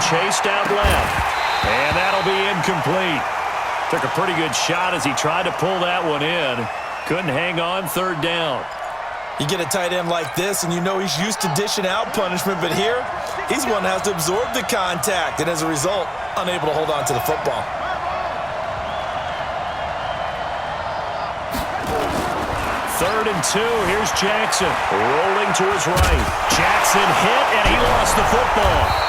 chased out left. And that'll be incomplete. Took a pretty good shot as he tried to pull that one in. Couldn't hang on, third down. You get a tight end like this, and you know he's used to dishing out punishment, but here, he's one that has to absorb the contact, and as a result, unable to hold on to the football. Third and 2, here's Jackson. Rolling to his right. Jackson hit, and he lost the football.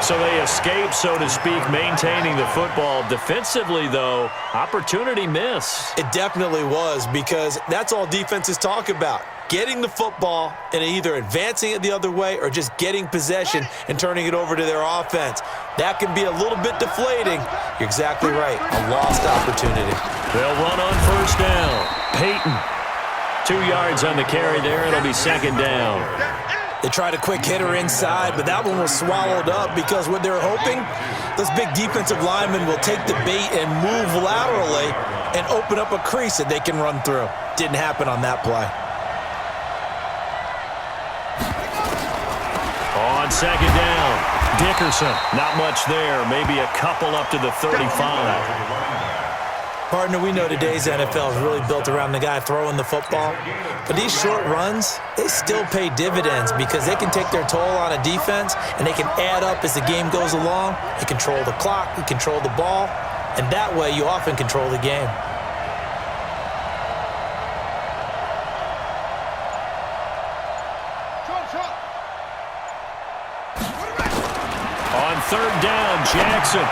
So they escape, so to speak, maintaining the football. Defensively, though, opportunity miss. It definitely was, because that's all defenses talk about. Getting the football and either advancing it the other way or just getting possession and turning it over to their offense. That can be a little bit deflating. You're exactly right. A lost opportunity. They'll run on first down. Peyton. 2 yards on the carry there. It'll be second down. They tried a quick hitter inside, but that one was swallowed up because what they're hoping, those big defensive linemen will take the bait and move laterally and open up a crease that they can run through. Didn't happen on that play. On second down, Dickerson. Not much there. Maybe a couple up to the 35. Partner, we know today's NFL is really built around the guy throwing the football. But these short runs, they still pay dividends because they can take their toll on a defense and they can add up as the game goes along. They control the clock, they control the ball, and that way you often control the game. On third down, Jackson.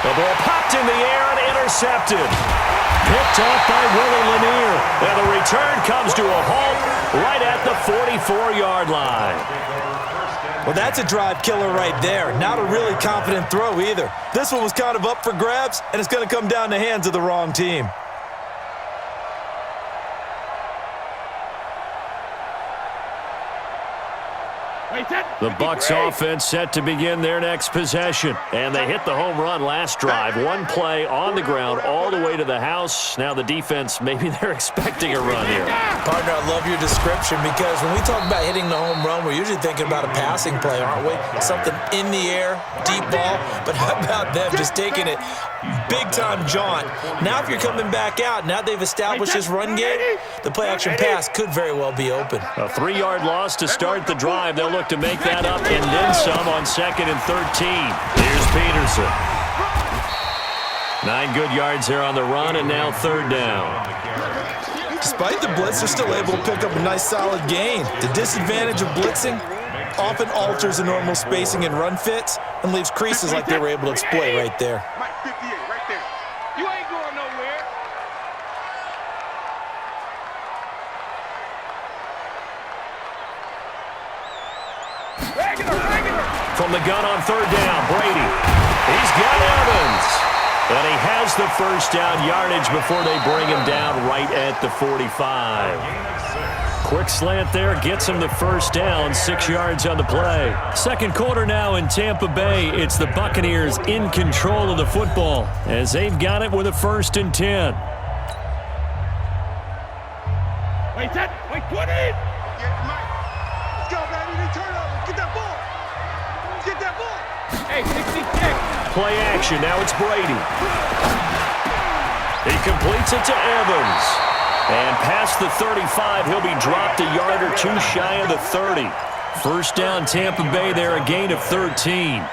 The ball popped in the air and intercepted. Picked up by Willie Lanier. And the return comes to a halt right at the 44-yard line. Well, that's a drive killer right there. Not a really confident throw either. This one was kind of up for grabs, and it's going to come down the hands of the wrong team. The Bucs offense set to begin their next possession. And they hit the home run last drive. One play on the ground all the way to the house. Now the defense, maybe they're expecting a run here. Partner, I love your description because when we talk about hitting the home run, we're usually thinking about a passing play, aren't we? Something in the air, deep ball. But how about them just taking it big-time jaunt? Now if you're coming back out, now they've established this run game, the play-action pass could very well be open. A 3-yard loss to start the drive. They'll look to make that up and then some on second and 13. Here's Peterson. 9 good yards there on the run, and now third down. Despite the blitz, they're still able to pick up a nice solid gain. The disadvantage of blitzing often alters the normal spacing and run fits and leaves creases like they were able to exploit right there. You ain't going nowhere. From the gun on third down, Brady. He's got Evans. And he has the first down yardage before they bring him down right at the 45. Quick slant there, gets him the first down, 6 yards on the play. Second quarter now in Tampa Bay. It's the Buccaneers in control of the football as they've got it with a 1st and 10. Wait, put it! Let's go, baby. They turn over. Get that ball. Get that ball. Hey, 66. Play action. Now it's Brady. He completes it to Evans. And past the 35, he'll be dropped a yard or two shy of the 30. First down, Tampa Bay there, a gain of 13.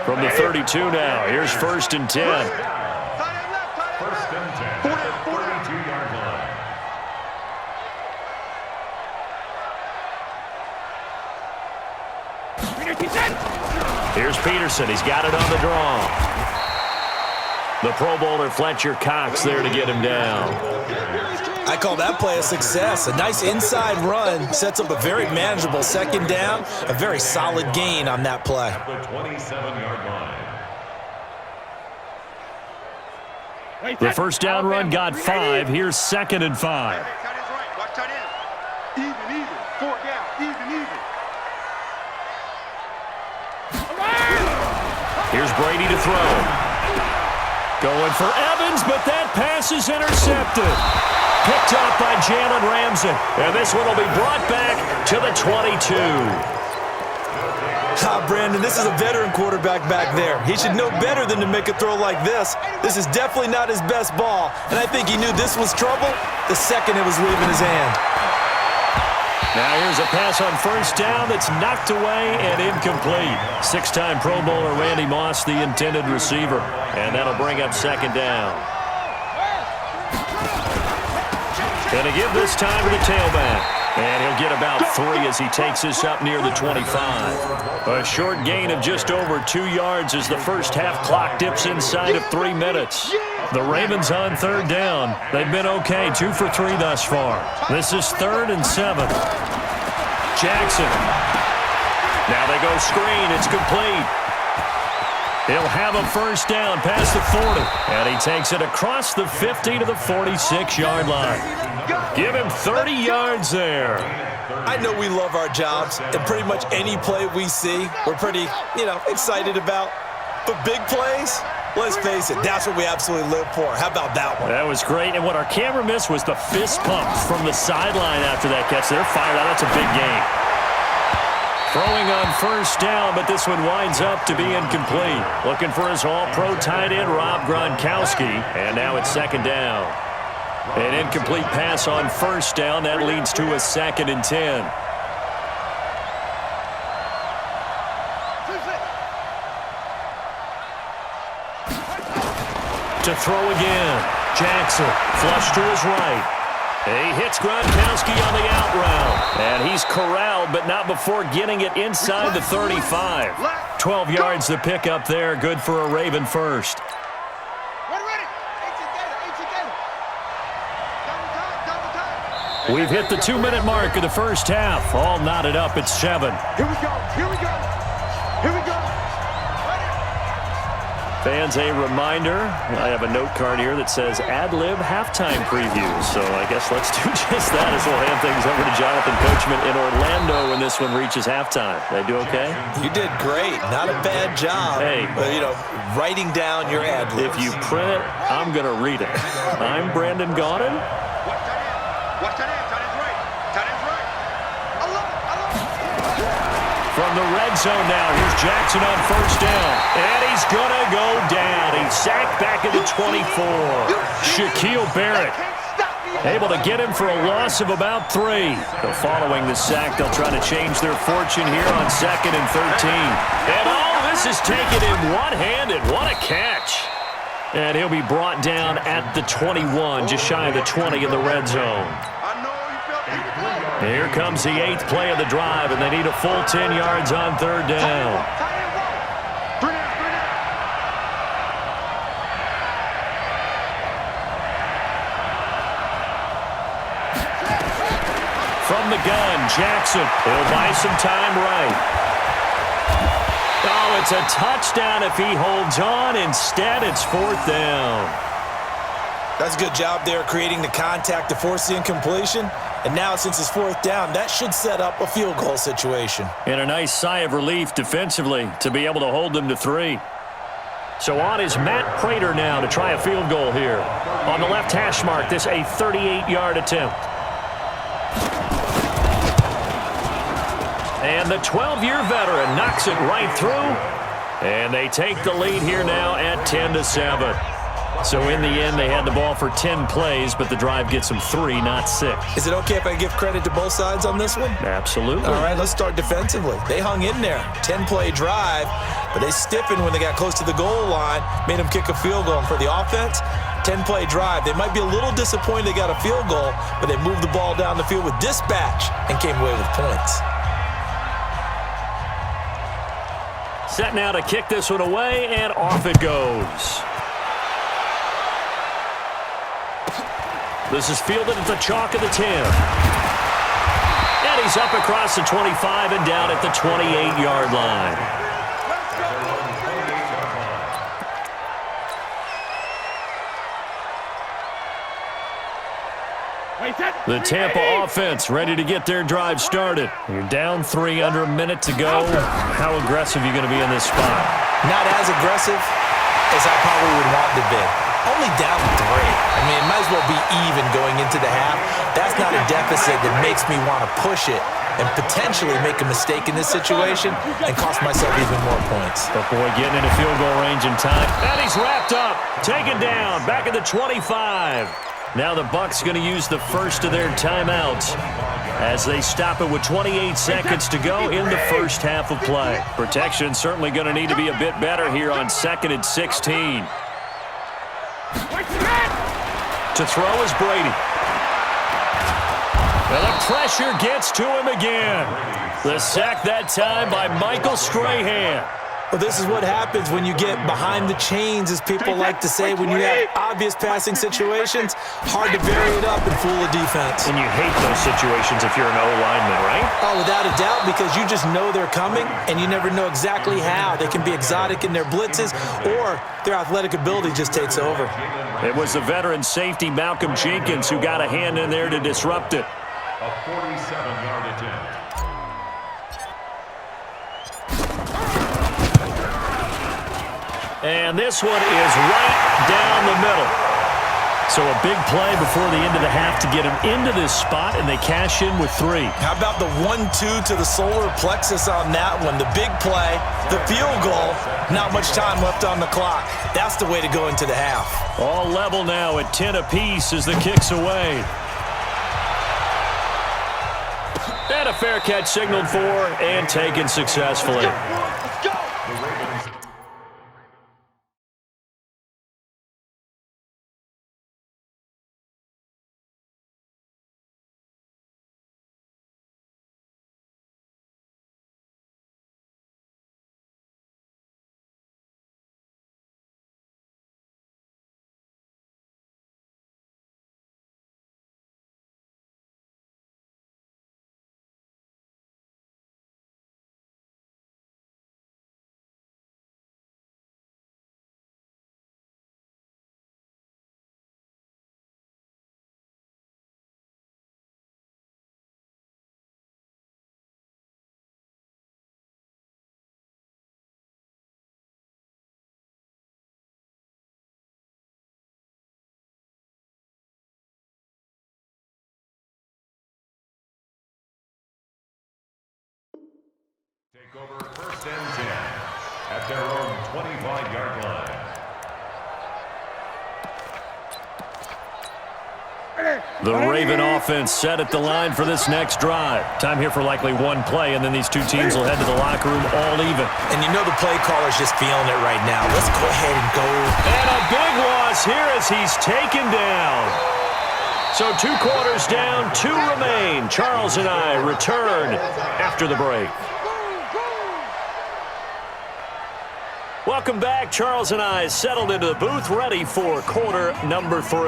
From the 32 now, here's 1st and 10. 1st and 10. 42-yard line. Here's Peterson. He's got it on the draw. The Pro Bowler Fletcher Cox there to get him down. I call that play a success. A nice inside run sets up a very manageable second down. A very solid gain on that play. The 27-yard line. The first down run got 5. Here's 2nd and 5. Watch tight end. Even. 4 down. Even. Here's Brady to throw. Going for Evans, but that pass is intercepted. Picked up by Jalen Ramsey. And this one will be brought back to the 22. Brandon, this is a veteran quarterback back there. He should know better than to make a throw like this. This is definitely not his best ball, and I think he knew this was trouble the second it was leaving his hand. Now here's a pass on first down that's knocked away and incomplete. Six-time Pro Bowler Randy Moss, the intended receiver, and that'll bring up second down. Gonna give this time to the tailback. And he'll get about 3 as he takes this up near the 25. A short gain of just over 2 yards as the first half clock dips inside of 3 minutes. The Ravens on third down. They've been okay, 2 for 3 thus far. This is 3rd and 7. Jackson. Now they go screen. It's complete. He'll have a first down past the 40. And he takes it across the 50 to the 46-yard line. Give him 30 yards there. I know we love our jobs, and pretty much any play we see, we're pretty, excited about. But big plays, let's face it, that's what we absolutely live for. How about that one? That was great, and what our camera missed was the fist pump from the sideline after that catch. They're fired out. That's a big game. Throwing on first down, but this one winds up to be incomplete. Looking for his all-pro tight end, Rob Gronkowski, and now it's second down. An incomplete pass on first down. That leads to a 2nd and 10. To throw again. Jackson, flush to his right. He hits Gronkowski on the out route. And he's corralled, but not before getting it inside the 35. 12 yards to pick up there. Good for a Raven first. We've hit the 2-minute mark of the first half. All knotted up at 7. Here we go. Here we go. Here we go. Fans, a reminder, I have a note card here that says ad-lib halftime preview. So I guess let's do just that as we'll hand things over to Jonathan Coachman in Orlando when this one reaches halftime. Did I do okay? You did great. Not a bad job. Hey. But, writing down your ad-libs. If you print it, I'm going to read it. I'm Brandon Gaudin. Watch that end. Tight end's right. Tight end's right. From the red zone now, here's Jackson on first down. And he's going to go down. He's sacked back at the 24. Shaquille Barrett able to get him for a loss of about 3. So following the sack, they'll try to change their fortune here on 2nd and 13. And this is taken in one-handed. What a catch. And he'll be brought down at the 21, just shy of the 20 in the red zone. Here comes the 8th play of the drive, and they need a full 10 yards on third down. From the gun, Jackson. He'll buy some time right. Oh, it's a touchdown if he holds on. Instead, it's 4th down. That's a good job there creating the contact to force the incompletion. And now, since it's 4th down, that should set up a field goal situation. And a nice sigh of relief defensively to be able to hold them to 3. So on is Matt Prater now to try a field goal here. On the left hash mark, this a 38-yard attempt. And the 12-year veteran knocks it right through. And they take the lead here now at 10-7. So in the end, they had the ball for 10 plays, but the drive gets them 3, not 6. Is it okay if I give credit to both sides on this one? Absolutely. All right, let's start defensively. They hung in there. 10-play drive, but they stiffened when they got close to the goal line, made them kick a field goal. And for the offense, 10-play drive. They might be a little disappointed they got a field goal, but they moved the ball down the field with dispatch and came away with points. Set now to kick this one away, and off it goes. This is fielded at the chalk of the 10. And he's up across the 25 and down at the 28-yard line. The Tampa offense ready to get their drive started. You're down 3 under a minute to go. How aggressive are you going to be in this spot? Not as aggressive as I probably would want to be. Only down 3. I mean, it might as well be even going into the half. That's not a deficit that makes me want to push it and potentially make a mistake in this situation and cost myself even more points. But boy, getting into field goal range in time. And he's wrapped up. Taken down. Back at the 25. Now the Bucs going to use the first of their timeouts as they stop it with 28 seconds to go in the first half of play. Protection certainly going to need to be a bit better here on 2nd and 16. To throw is Brady. And the pressure gets to him again. The sack that time by Michael Strahan. Well, this is what happens when you get behind the chains, as people like to say. When you have obvious passing situations, hard to vary it up and fool a defense. And you hate those situations if you're an O-lineman, right? Oh, without a doubt, because you just know they're coming, and you never know exactly how. They can be exotic in their blitzes, or their athletic ability just takes over. It was the veteran safety Malcolm Jenkins who got a hand in there to disrupt it. A 47-yard attempt. And this one is right down the middle. So a big play before the end of the half to get him into this spot, and they cash in with 3. How about the 1-2 to the solar plexus on that one? The big play, the field goal, not much time left on the clock. That's the way to go into the half. All level now at 10 apiece as the kick's away. And a fair catch signaled for and taken successfully. Let's go. Take over 1st and 10 at their own 25-yard line. The Raven offense set at the line for this next drive. Time here for likely one play, and then these two teams will head to the locker room all even. And you know the play caller's just feeling it right now. Let's go ahead and go. And a big loss here as he's taken down. So 2 quarters down, 2 remain. Charles and I return after the break. Welcome back. Charles and I settled into the booth, ready for quarter number 3.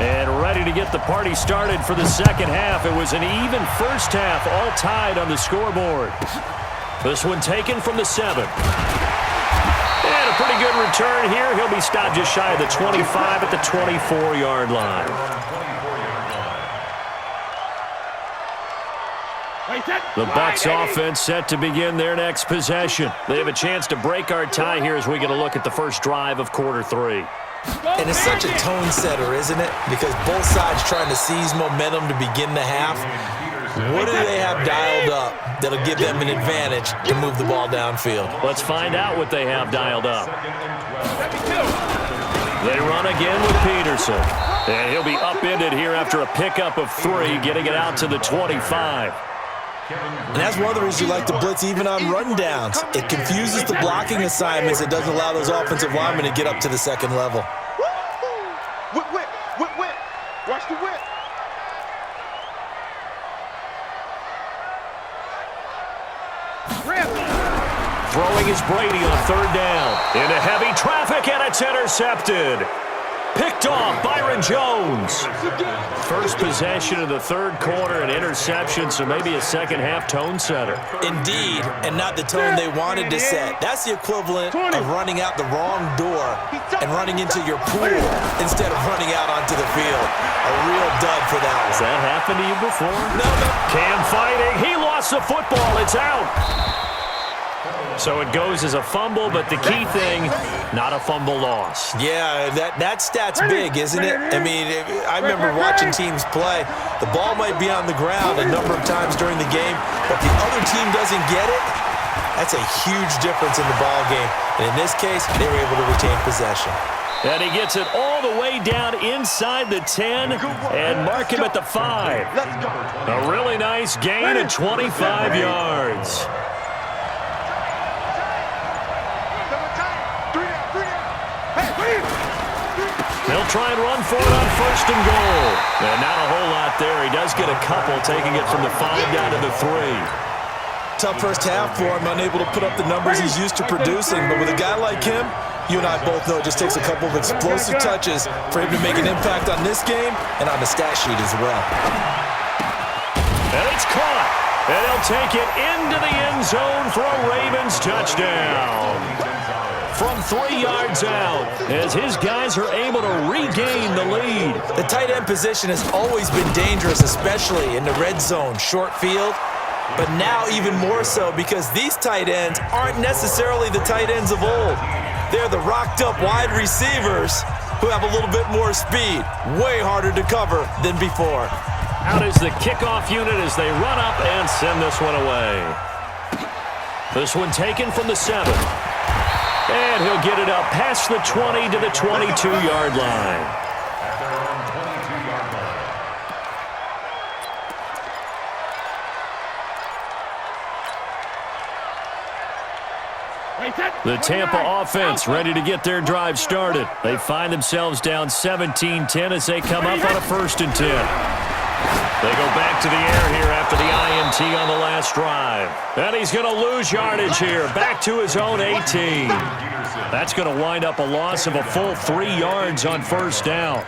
And ready to get the party started for the second half. It was an even first half, all tied on the scoreboard. This one taken from the 7. And a pretty good return here. He'll be stopped just shy of the 25 at the 24-yard line. The Bucs offense set to begin their next possession. They have a chance to break our tie here as we get a look at the first drive of quarter 3. And it's such a tone setter, isn't it? Because both sides trying to seize momentum to begin the half. What do they have dialed up that'll give them an advantage to move the ball downfield? Let's find out what they have dialed up. They run again with Peterson. And he'll be upended here after a pickup of 3, getting it out to the 25. And that's one of the reasons you like to blitz even on rundowns. It confuses the blocking assignments. It doesn't allow those offensive linemen to get up to the second level. Whip, whip, whip, whip. Watch the whip. Throwing is Brady on 3rd down. Into heavy traffic, and it's intercepted. Picked Picked off, Byron Jones. First possession of the third quarter, an interception, so maybe a second-half tone setter. Indeed, and not the tone they wanted to set. That's the equivalent of running out the wrong door and running into your pool instead of running out onto the field. A real dud for that one. Has that happened to you before? No. Cam fighting. He lost the football. It's out. So it goes as a fumble, but the key thing, not a fumble loss. Yeah, that stat's big, isn't it? I mean, I remember watching teams play. The ball might be on the ground a number of times during the game, but the other team doesn't get it. That's a huge difference in the ball game. And in this case, they were able to retain possession. And he gets it all the way down inside the 10 and mark him at the 5. A really nice gain of 25 yards. They'll try and run for it on 1st and goal. And not a whole lot there. He does get a couple, taking it from the 5 down to the 3. Tough first half for him, unable to put up the numbers he's used to producing. But with a guy like him, you and I both know it just takes a couple of explosive touches for him to make an impact on this game and on the stat sheet as well. And it's caught. And he'll take it into the end zone for a Ravens touchdown. From 3 yards out, as his guys are able to regain the lead. The tight end position has always been dangerous, especially in the red zone, short field. But now even more so because these tight ends aren't necessarily the tight ends of old. They're the rocked-up wide receivers who have a little bit more speed. Way harder to cover than before. Out is the kickoff unit as they run up and send this one away. This one taken from the 7. And he'll get it up past the 20 to the 22-yard line. At their own 22-yard line. The Tampa offense ready to get their drive started. They find themselves down 17-10 as they come up on a 1st and 10. They go back to the air here after the INT on the last drive. And he's going to lose yardage here, back to his own 18. That's going to wind up a loss of a full 3 yards on 1st down.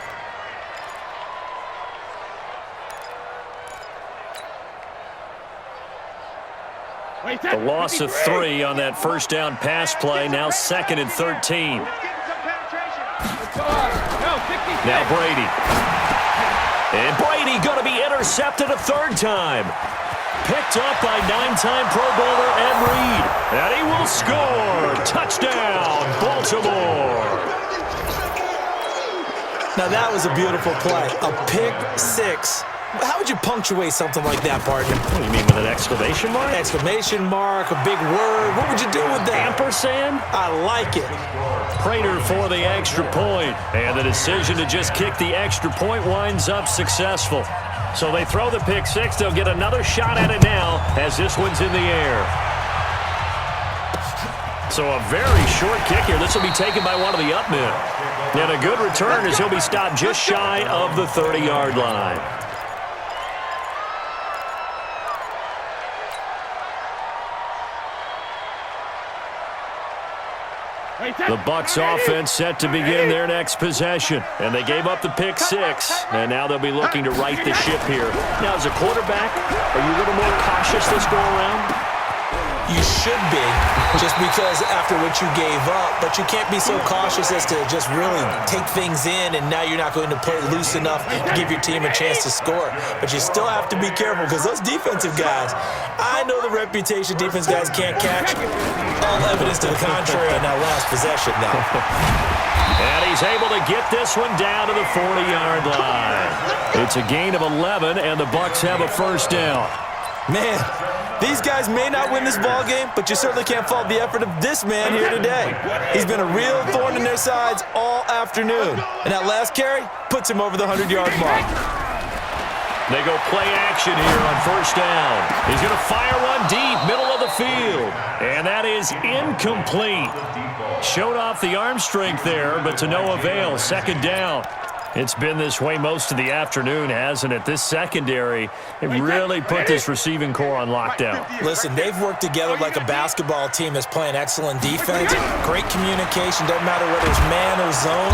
The loss of 3 on that 1st down pass play, now 2nd and 13. Now Brady. And Brady going to be intercepted a 3rd time. Picked up by 9-time Pro Bowler Ed Reed. And he will score. Touchdown, Baltimore. Now that was a beautiful play. A pick 6. How would you punctuate something like that, partner? What do you mean, with an exclamation mark? Exclamation mark, a big word. What would you do with that? Ampersand? I like it. Prater for the extra point. And the decision to just kick the extra point winds up successful. So they throw the pick 6. They'll get another shot at it now as this one's in the air. So a very short kick here. This will be taken by one of the up men. And a good return as he'll be stopped just shy of the 30-yard line. The Bucs offense set to begin their next possession. And they gave up the pick 6. And now they'll be looking to right the ship here. Now, as a quarterback, are you a little more cautious this go around? You should be, just because after what you gave up, but you can't be so cautious as to just really take things in, and now you're not going to play loose enough to give your team a chance to score. But you still have to be careful because those defensive guys, I know the reputation defense guys can't catch. All evidence to the contrary in that last possession now. And he's able to get this one down to the 40-yard line. It's a gain of 11, and the Bucs have a 1st down. Man, these guys may not win this ball game, but you certainly can't fault the effort of this man here today. He's been a real thorn in their sides all afternoon. And that last carry puts him over the 100-yard mark. They go play action here on 1st down. He's going to fire one deep, middle of the field. And that is incomplete. Showed off the arm strength there, but to no avail. 2nd down. It's been this way most of the afternoon, hasn't it? This secondary, it really put this receiving core on lockdown. Listen, they've worked together like a basketball team that's playing excellent defense. Great communication, doesn't matter whether it's man or zone.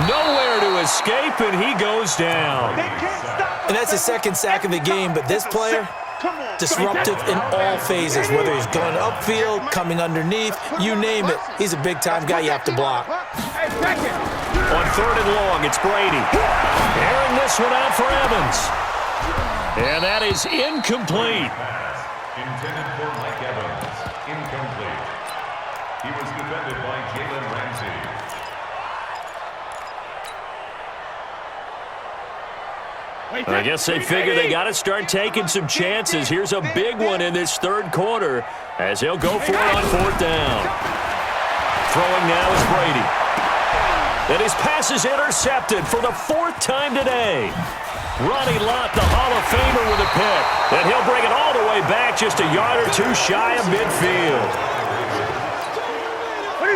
Nowhere to escape, and he goes down. And that's the second sack of the game, but this player, disruptive in all phases, whether he's going upfield, coming underneath, you name it. He's a big-time guy you have to block. On 3rd and long, it's Brady. Airing this one out for Evans. And that is incomplete. Intended for Mike Evans. Incomplete. He was defended by Jalen Ramsey. I guess they figure they got to start taking some chances. Here's a big one in this 3rd quarter as he'll go for it on 4th down. Throwing now is Brady. And his pass is intercepted for the 4th time today. Ronnie Lott, the Hall of Famer, with a pick. And he'll bring it all the way back just a yard or two shy of midfield.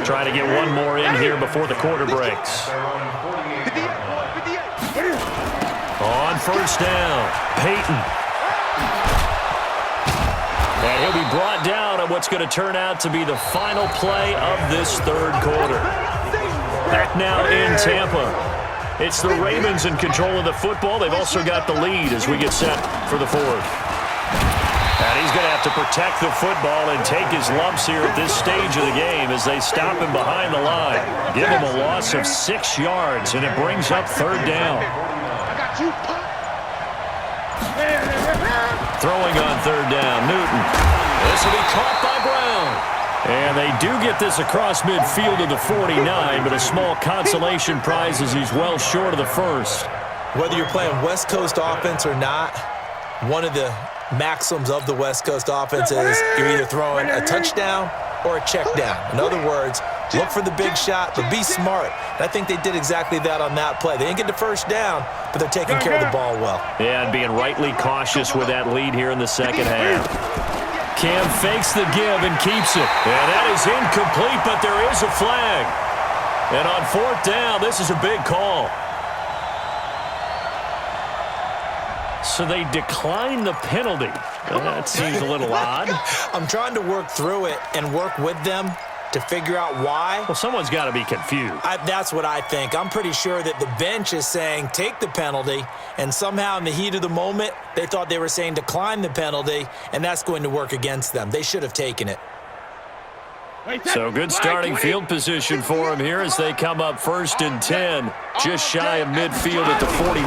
Trying to get one more in here before the quarter breaks. On 1st down, Peyton. And he'll be brought down on what's going to turn out to be the final play of this 3rd quarter. Back now in Tampa. It's the Ravens in control of the football. They've also got the lead as we get set for the 4th. And he's going to have to protect the football and take his lumps here at this stage of the game as they stop him behind the line. Give him a loss of 6 yards, and it brings up 3rd down. Throwing on 3rd down, Newton. This will be caught by Brown. And they do get this across midfield to the 49, but a small consolation prize as he's well short of the 1st. Whether you're playing West Coast offense or not, one of the maxims of the West Coast offense is you're either throwing a touchdown or a check down. In other words, look for the big shot, but be smart. And I think they did exactly that on that play. They didn't get the 1st down, but they're taking care of the ball well. Yeah, and being rightly cautious with that lead here in the 2nd half. Cam fakes the give and keeps it. And that is incomplete, but there is a flag. And on 4th down, this is a big call. So they decline the penalty. That seems a little odd. I'm trying to work through it and work with them to figure out why. Well, someone's got to be confused. That's what I think. I'm pretty sure that the bench is saying take the penalty, and somehow in the heat of the moment, they thought they were saying decline the penalty, and that's going to work against them. They should have taken it. So good starting field position for them here as they come up 1st and 10, just shy of midfield at the 49.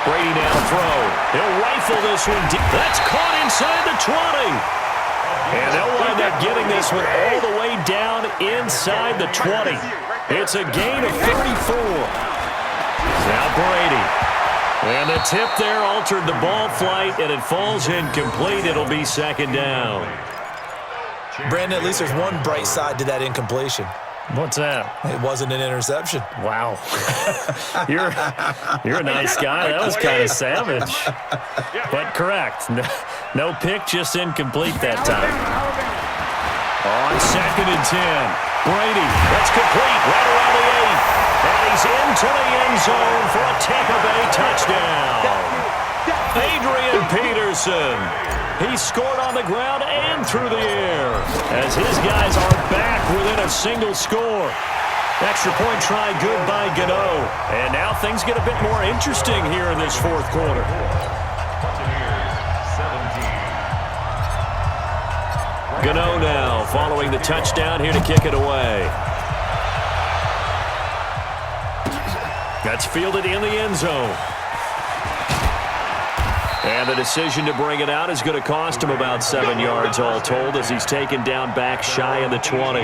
Brady now throw. He'll rifle this one deep. That's caught inside the 20. And they'll wind up getting this one all the way down inside the 20. It's a gain of 34. Now Brady. And the tip there altered the ball flight, and it falls incomplete. It'll be 2nd down. Brandon, at least there's one bright side to that incompletion. What's that? It wasn't an interception. Wow. You're a nice guy. That was kind of savage. But correct. No pick, just incomplete that time. On 2nd and 10. Brady, that's complete right around the 8. And he's into the end zone for a Tampa Bay touchdown. Adrian Peterson. He scored on the ground and through the air as his guys are back within a single score. Extra point try good by Gano. And now things get a bit more interesting here in this 4th quarter. Gano now following the touchdown here to kick it away. That's fielded in the end zone. And the decision to bring it out is going to cost him about 7 yards all told as he's taken down back shy of the 20.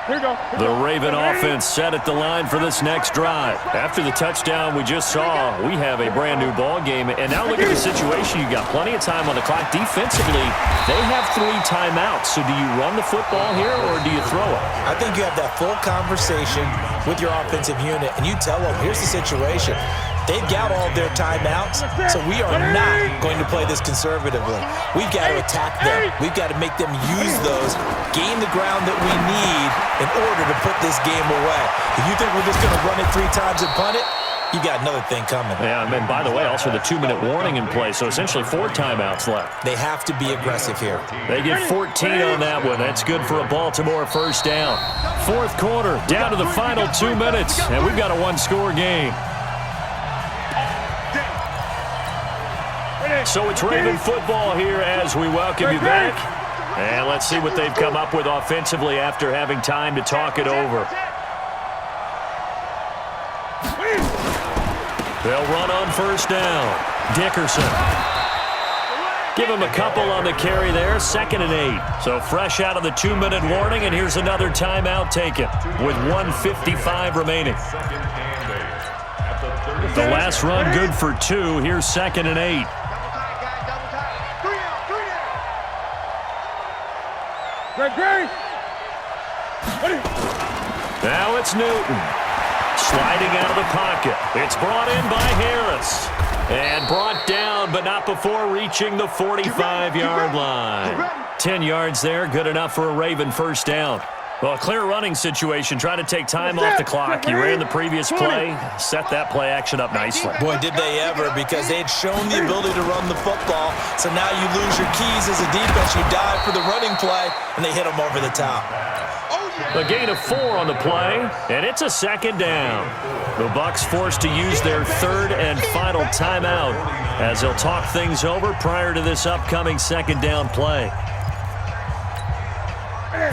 The Raven offense set at the line for this next drive. After the touchdown we just saw, we have a brand new ball game. And now look at the situation. You got plenty of time on the clock. Defensively, they have 3 timeouts. So do you run the football here or do you throw it? I think you have that full conversation with your offensive unit, and you tell them, here's the situation. They've got all their timeouts, so we are not going to play this conservatively. We've got to attack them. We've got to make them use those, gain the ground that we need in order to put this game away. If you think we're just going to run it 3 times and punt it, you got another thing coming. Yeah, and by the way, also the 2-minute warning in play, so essentially 4 timeouts left. They have to be aggressive here. They get 14 on that one. That's good for a Baltimore first down. Fourth quarter, down to the final 2 minutes, and we've got a 1-score game. So it's Raven football here as we welcome you back. And let's see what they've come up with offensively after having time to talk it over. They'll run on first down. Dickerson. Give him a couple on the carry there. 2nd and 8. So fresh out of the 2-minute warning, and here's another timeout taken with 1:55 remaining. The last run good for 2. Here's 2nd and 8. Now it's Newton. Sliding out of the pocket. It's brought in by Harris. And brought down, but not before reaching the 45-yard line. 10 yards there, good enough for a Raven first down. Well, a clear running situation, trying to take time off the clock. You ran the previous play, set that play action up nicely. Boy, did they ever, because they had shown the ability to run the football. So now you lose your keys as a defense. You dive for the running play, and they hit them over the top. A gain of 4 on the play, and it's a 2nd down. The Bucs forced to use their 3rd and final timeout as they'll talk things over prior to this upcoming 2nd down play.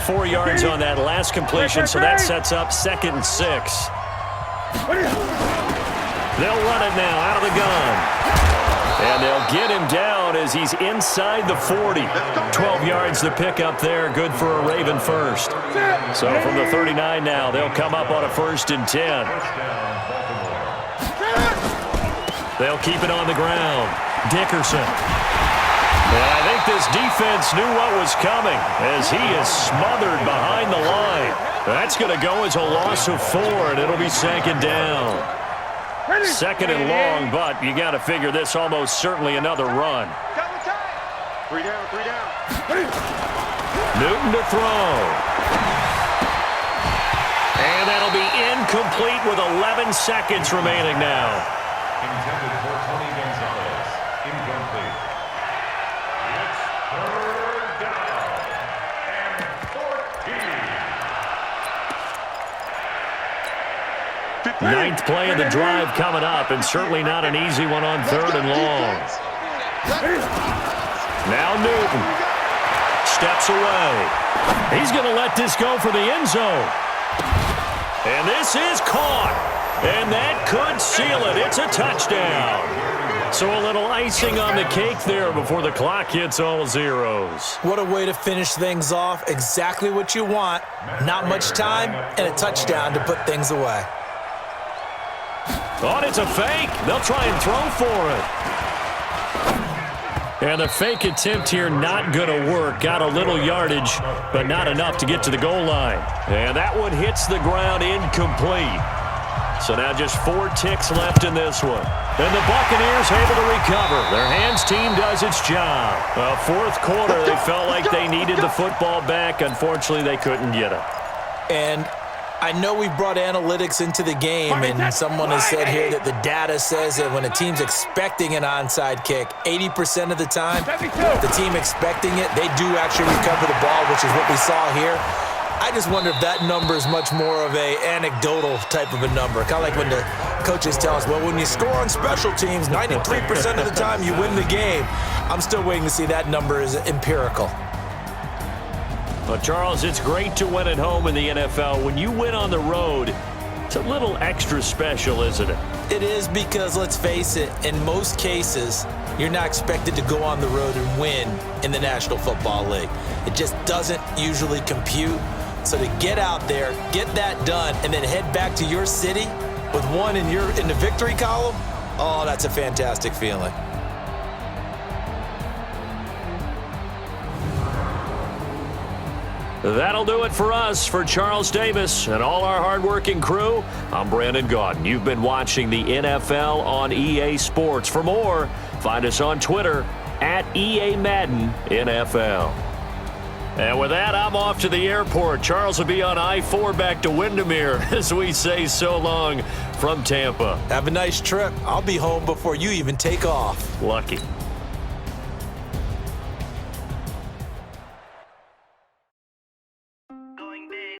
4 yards on that last completion, so that sets up 2nd and 6. They'll run it now out of the gun. And they'll get him down as he's inside the 40. 12 yards to pick up there, good for a Raven first. So from the 39 now, they'll come up on a 1st and 10. They'll keep it on the ground. Dickerson. And I think this defense knew what was coming as he is smothered behind the line. That's going to go as a loss of 4, and it'll be 2nd down. 2nd and long, but you got to figure this almost certainly another run. 3 down, 3 down. Newton to throw. And that'll be incomplete with 11 seconds remaining now. Intended for Tony Gonzalez. Incomplete. It's 3rd down and 14. Ninth play of the drive coming up, and certainly not an easy one on 3rd and long. Now Newton steps away. He's going to let this go for the end zone. And this is caught. And that could seal it. It's a touchdown. So a little icing on the cake there before the clock hits all zeros. What a way to finish things off. Exactly what you want. Not much time and a touchdown to put things away. Oh, it's a fake. They'll try and throw for it. And the fake attempt here not going to work. Got a little yardage, but not enough to get to the goal line. And that one hits the ground incomplete. So now just 4 ticks left in this one. And the Buccaneers able to recover. Their hands team does its job. Fourth quarter, they felt like they needed the football back. Unfortunately, they couldn't get it. And I know we brought analytics into the game, and someone has said here that the data says that when a team's expecting an onside kick, 80% of the time, the team expecting it, they do actually recover the ball, which is what we saw here. I just wonder if that number is much more of a anecdotal type of a number. Kind of like when the coaches tell us, well, when you score on special teams, 93% of the time you win the game. I'm still waiting to see that number is empirical. Well, Charles, it's great to win at home in the NFL. When you win on the road, it's a little extra special, isn't it? It is, because let's face it, in most cases, you're not expected to go on the road and win in the National Football League. It just doesn't usually compute. So to get out there, get that done, and then head back to your city with one in the victory column, oh, that's a fantastic feeling. That'll do it for us. For Charles Davis and all our hardworking crew, I'm Brandon Gaudin. You've been watching the NFL on EA Sports. For more, find us on Twitter at EA Madden NFL. And with that, I'm off to the airport. Charles will be on I-4 back to Windermere as we say so long from Tampa. Have a nice trip. I'll be home before you even take off. Lucky.